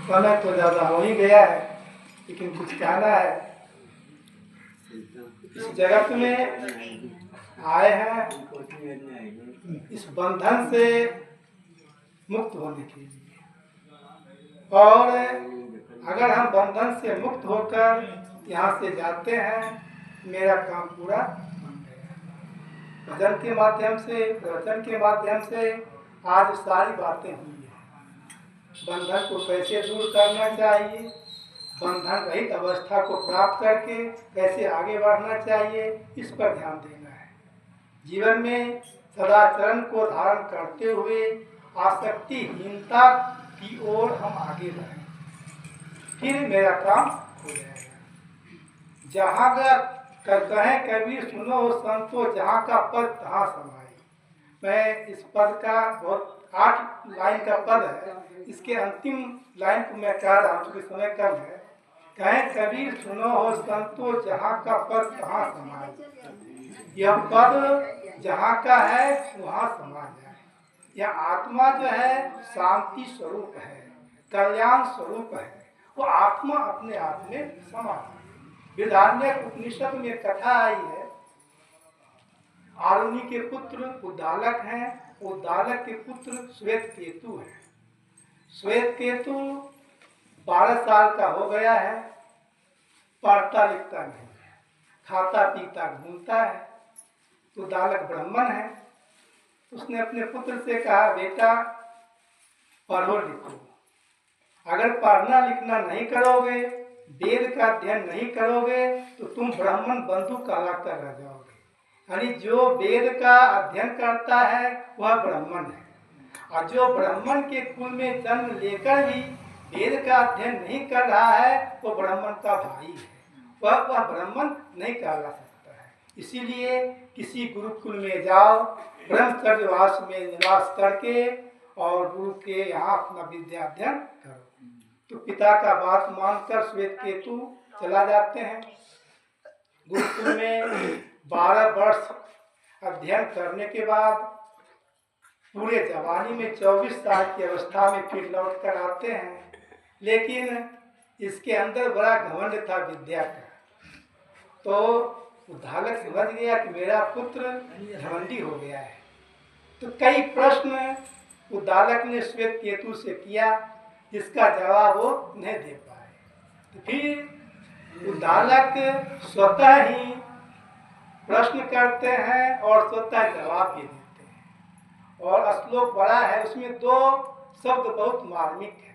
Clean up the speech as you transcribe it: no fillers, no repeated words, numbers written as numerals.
समय तो ज़्यादा हो ही गया है, लेकिन कुछ कहना है। इस जगत में आए हैं इस बंधन से मुक्त होने के लिए, और अगर हम बंधन से मुक्त होकर यहाँ से जाते हैं, मेरा काम पूरा बन गया। भजन के माध्यम से, प्रवचन के माध्यम से आज सारी बातें हुई हैं। बंधन को कैसे दूर करना चाहिए, बंधन रहित अवस्था को प्राप्त करके कैसे आगे बढ़ना चाहिए, इस पर ध्यान देना है। जीवन में सदाचरण को धारण करते हुए आसक्तिहीनता की ओर हम आगे बढ़ें, फिर मेरा काम हो जाएगा। जहाँ का कहें कबीर सुनो संतो, जहाँ का पद तहाँ समाए। मैं इस पद का बहुत 8 लाइन का पद है, इसके अंतिम लाइन को मैं कह रहा हूँ क्योंकि समय कम है। कहें कबीर सुनो हो संतो, जहाँ का पद तहाँ समाए। यह पद जहाँ का है वहाँ समा जाए। यह आत्मा जो है शांति स्वरूप है, कल्याण स्वरूप है, वो आत्मा अपने आप में समा जाए। बृहदारण्यक उपनिषद में कथा आई है, आरुणि के पुत्र उद्दालक हैं, उद्दालक के पुत्र श्वेत केतु है। श्वेत केतु 12 साल का हो गया है, पढ़ता लिखता नहीं है, खाता पीता घूमता है। उद्दालक ब्राह्मण है। उसने अपने पुत्र से कहा, बेटा पढ़ो लिखो, अगर पढ़ना लिखना नहीं करोगे, वेद का अध्ययन नहीं करोगे, तो तुम ब्राह्मण बंधु कहलाकर रह जाओगे। यानी जो वेद का अध्ययन करता है वह ब्राह्मण है, और जो ब्राह्मण के कुल में जन्म लेकर भी वेद का अध्ययन नहीं कर रहा है वो ब्राह्मण का भाई है, वह ब्राह्मण नहीं कहला सकता है। इसीलिए किसी गुरुकुल में जाओ, ब्रह्मचर्यवास में निवास करके और गुरु के यहाँ अपना विद्या अध्ययन करो। तो पिता का बात मानकर श्वेत केतु चला जाते हैं। गुरुकुल में 12 वर्ष अध्ययन करने के बाद पूरे जवानी में 24 साल की अवस्था में फिर लौट कर आते हैं, लेकिन इसके अंदर बड़ा घमंड था विद्या का। तो उद्दालक समझ गया कि मेरा पुत्र घमंडी हो गया है। तो कई प्रश्न उद्दालक ने श्वेत केतु से किया, जिसका जवाब वो नहीं दे पाए। तो फिर उद्दालक स्वतः ही प्रश्न करते हैं और स्वतः जवाब भी देते हैं। और श्लोक बड़ा है, उसमें 2 शब्द बहुत मार्मिक है।